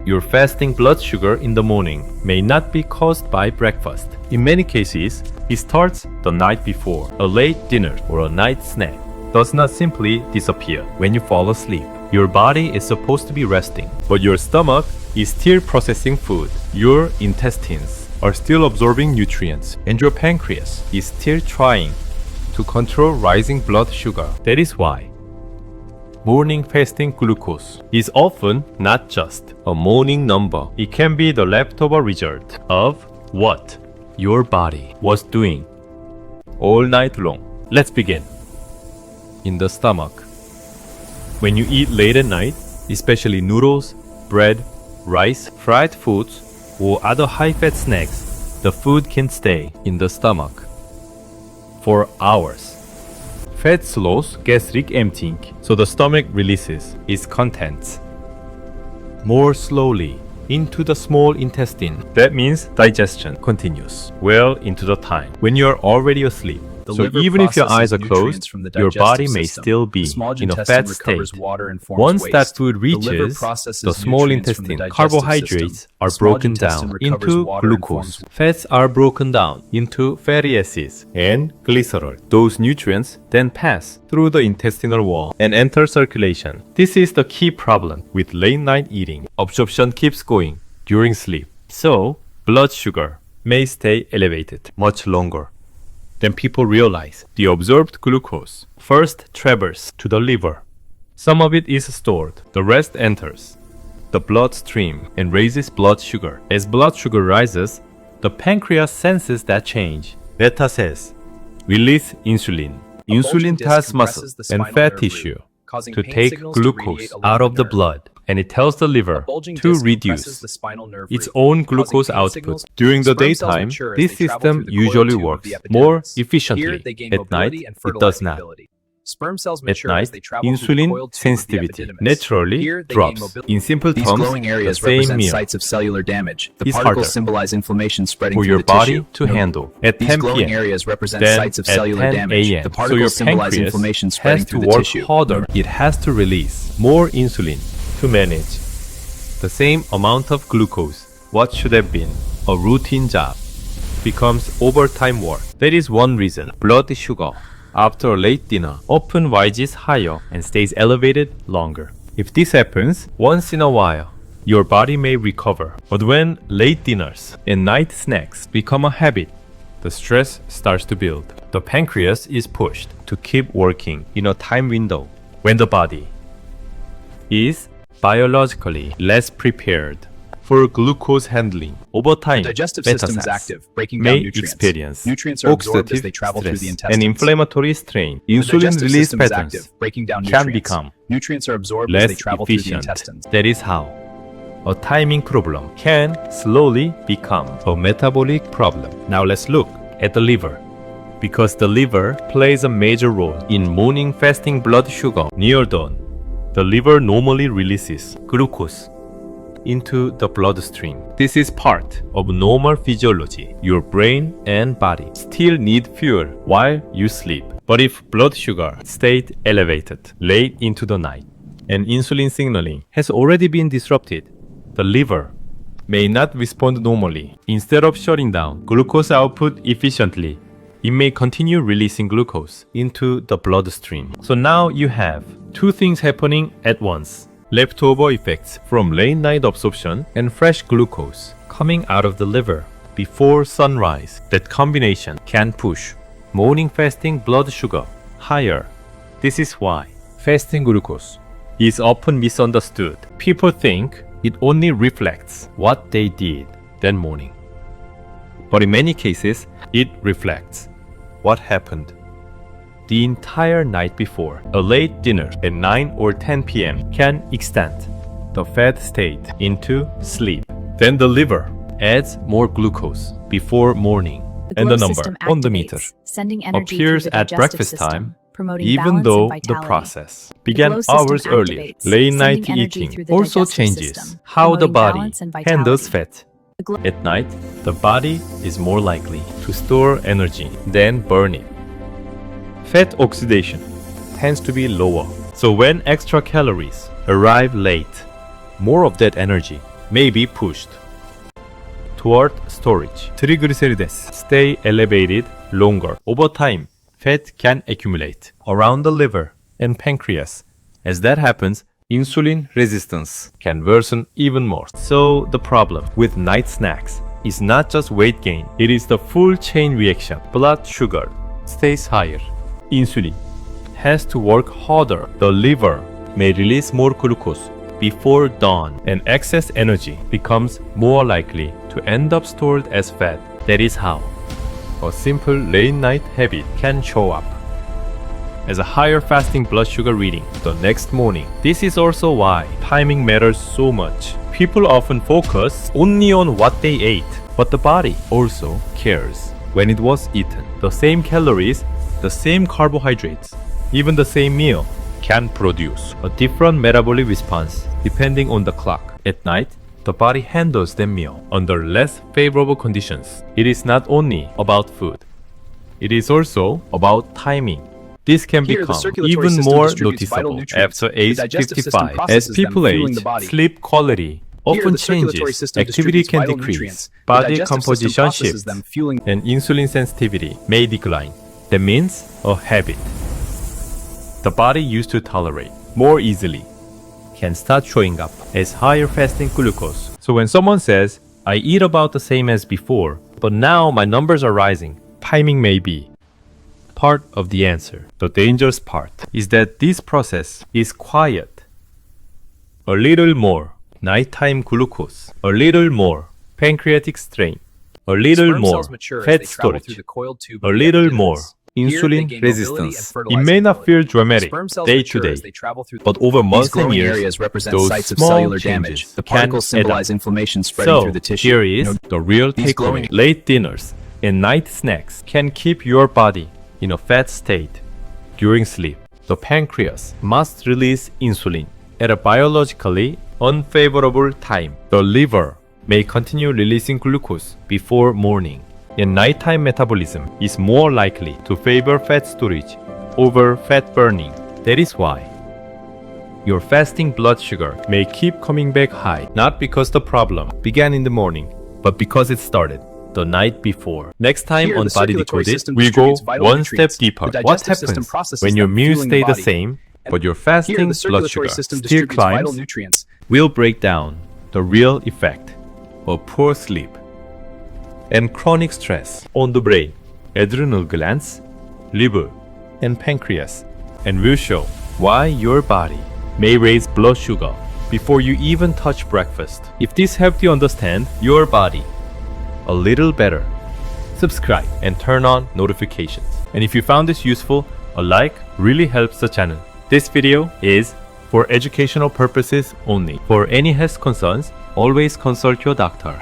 Your fasting blood sugar in the morning may not be caused by breakfast. In many cases, it starts the night before. A late dinner or a night snack does not simply disappear when you fall asleep. Your body is supposed to be resting, but your stomach is still processing food. Your intestines are still absorbing nutrients, and your pancreas is still trying to control rising blood sugar. That is why morning fasting glucose is often not just a morning number. It can be the leftover result of what your body was doing all night long. Let's begin. In the stomach. When you eat late at night, especially noodles, bread, rice, fried foods, or other high-fat snacks, the food can stay in the stomach for hours. Fat slows gastric emptying, so the stomach releases its contents more slowly into the small intestine. That means digestion continues well into the time when you are already asleep. So even if your eyes are closed, your body may still be in a fat state. Once that food reaches the small intestine, carbohydrates are broken down into glucose. Fats are broken down into fatty acids and glycerol. Those nutrients then pass through the intestinal wall and enter circulation. This is the key problem with late night eating. Absorption keeps going during sleep. So, blood sugar may stay elevated much longer. Then people realize the absorbed glucose first travels to the liver. Some of it is stored, the rest enters the bloodstream and raises blood sugar. As blood sugar rises, the pancreas senses that change. Beta cells release insulin. Insulin tells muscle and fat tissue to take glucose out of the blood, and it tells the liver to reduce its own glucose output. During the daytime, this system usually works more efficiently. At night, it does not. At night, insulin sensitivity naturally drops. In simple terms, the same meal is harder for your body to handle at 10 p.m. than at 10 a.m. So your pancreas has to work harder. It has to release more insulin to manage the same amount of glucose. What should have been a routine job becomes overtime work. That is one reason blood sugar after a late dinner often rises higher and stays elevated longer. If this happens once in a while, your body may recover. But when late dinners and night snacks become a habit, the stress starts to build. The pancreas is pushed to keep working in a time window when the body is biologically less prepared for glucose handling. Over time, beta cells may experience oxidative stress and inflammatory strain. Insulin release patterns can become less efficient. That is how a timing problem can slowly become a metabolic problem. Now let's look at the liver. Because the liver plays a major role in morning fasting blood sugar near dawn, the liver normally releases glucose into the bloodstream. This is part of normal physiology. Your brain and body still need fuel while you sleep. But if blood sugar stayed elevated late into the night and insulin signaling has already been disrupted, the liver may not respond normally. Instead of shutting down glucose output efficiently, it may continue releasing glucose into the bloodstream. So now you have two things happening at once. Leftover effects from late night absorption and fresh glucose coming out of the liver before sunrise. That combination can push morning fasting blood sugar higher. This is why fasting glucose is often misunderstood. People think it only reflects what they did that morning. But in many cases, it reflects what happened the entire night before. A late dinner at 9 or 10 p.m. can extend the fat state into sleep. Then the liver adds more glucose before morning, and the number on the meter appears at breakfast time, even though the process began hours earlier. Late night eating also changes how the body handles fat. At night, the body is more likely to store energy than burn it. Fat oxidation tends to be lower. So when extra calories arrive late, more of that energy may be pushed toward storage. Triglycerides stay elevated longer. Over time, fat can accumulate around the liver and pancreas. As that happens, insulin resistance can worsen even more. So the problem with night snacks is not just weight gain, it is the full chain reaction. Blood sugar stays higher. Insulin has to work harder. The liver may release more glucose before dawn, and excess energy becomes more likely to end up stored as fat. That is how a simple late night habit can show up as a higher fasting blood sugar reading the next morning. This is also why timing matters so much. People often focus only on what they ate, but the body also cares when it was eaten. The same calories, the same carbohydrates, even the same meal can produce a different metabolic response depending on the clock. At night, the body handles the meal under less favorable conditions. It is not only about food, it is also about timing. This can become even more noticeable after age 55. As people age, sleep quality often changes, activity can decrease, body composition shifts, and insulin sensitivity may decline. That means a habit the body used to tolerate more easily can start showing up as higher fasting glucose. So when someone says, I eat about the same as before, but now my numbers are rising, timing may be part of the answer. The dangerous part is that this process is quiet. A little more nighttime glucose, a little more pancreatic strain, a little more fat storage, a little more insulin resistance. It may not feel dramatic day to day, but over months and years, those small changes can add up. Inflammation spreading through the tissue. Here is the real takeaway. Late dinners and night snacks can keep your body in a fat state during sleep. The pancreas must release insulin at a biologically unfavorable time. The liver may continue releasing glucose before morning. And nighttime metabolism is more likely to favor fat storage over fat burning. That is why your fasting blood sugar may keep coming back high, not because the problem began in the morning, but because it started the night before. Next time on Body Decoded, we go one step deeper. What happens when your meals stay the same, but your fasting blood sugar still climbs? We'll break down the real effect of poor sleep and chronic stress on the brain, adrenal glands, liver, and pancreas, and we'll show why your body may raise blood sugar before you even touch breakfast. If this helped you understand your body a little better, subscribe and turn on notifications. And if you found this useful, a like really helps the channel. This video is for educational purposes only. For any health concerns, always consult your doctor.